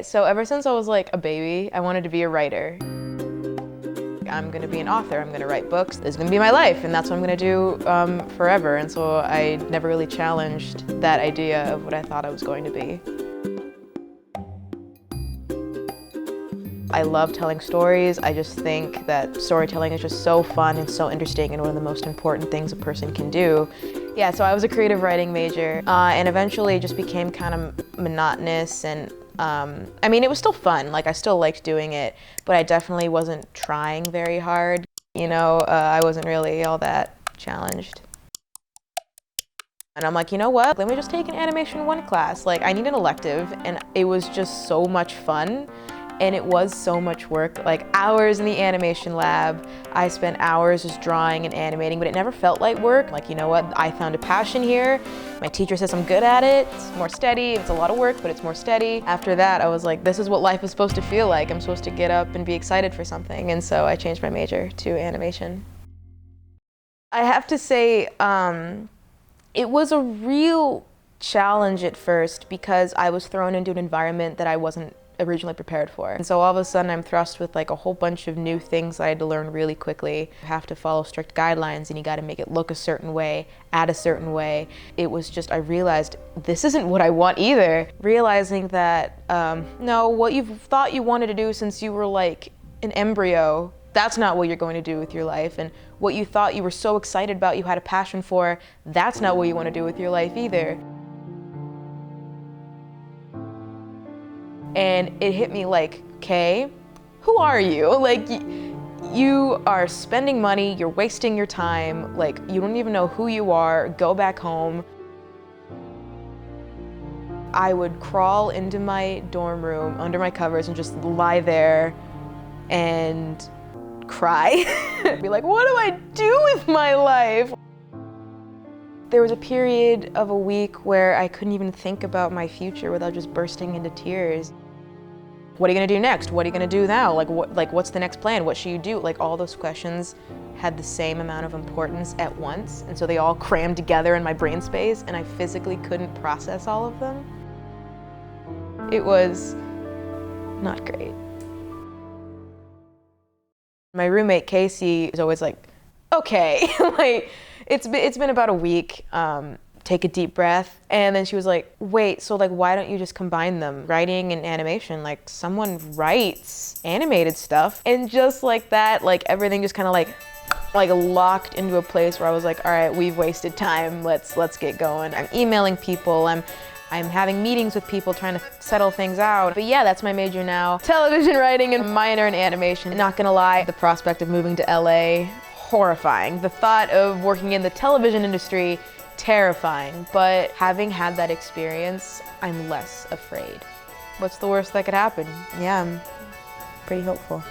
So ever since I was like a baby, I wanted to be a writer. I'm gonna be an author, I'm gonna write books. This is gonna be my life, and that's what I'm gonna do forever. And so I never really challenged that idea of what I thought I was going to be. I love telling stories. I just think that storytelling is just so fun and so interesting and one of the most important things a person can do. Yeah, so I was a creative writing major, and eventually it just became kind of monotonous, and I mean, it was still fun. Like, I still liked doing it, but I definitely wasn't trying very hard. You know, I wasn't really all that challenged. And I'm like, you know what? Let me just take an Animation 1 class. Like, I need an elective, and it was just so much fun. And it was so much work, like hours in the animation lab. I spent hours just drawing and animating, but it never felt like work. Like, you know what, I found a passion here. My teacher says I'm good at it. It's more steady, it's a lot of work, but it's more steady. After that, I was like, this is what life is supposed to feel like. I'm supposed to get up and be excited for something. And so I changed my major to animation. I have to say, it was a real challenge at first because I was thrown into an environment that I wasn't originally prepared for. And so all of a sudden I'm thrust with like a whole bunch of new things I had to learn really quickly. You have to follow strict guidelines and you got to make it look a certain way, add a certain way. It was just, I realized this isn't what I want either. Realizing that, no, what you've thought you wanted to do since you were like an embryo, that's not what you're going to do with your life. And what you thought you were so excited about, you had a passion for, that's not what you want to do with your life either. And it hit me like, okay, who are you? Like, you are spending money, you're wasting your time, like, you don't even know who you are, go back home. I would crawl into my dorm room under my covers and just lie there and cry. Be like, what do I do with my life? There was a period of a week where I couldn't even think about my future without just bursting into tears. What are you gonna do next? What are you gonna do now? What's the next plan? What should you do? Like, all those questions had the same amount of importance at once, and so they all crammed together in my brain space, and I physically couldn't process all of them. It was not great. My roommate Casey is always like, okay, like, it's been about a week. Take a deep breath. And then she was like, wait, so like, why don't you just combine them? Writing and animation, like, someone writes animated stuff. And just like that, like, everything just kind of like locked into a place where I was like, all right, we've wasted time, let's get going. I'm emailing people, I'm having meetings with people trying to settle things out. But yeah, that's my major now. Television writing and minor in animation. Not gonna lie, the prospect of moving to LA, horrifying. The thought of working in the television industry, terrifying. But having had that experience, I'm less afraid. What's the worst that could happen? Yeah, I'm pretty hopeful.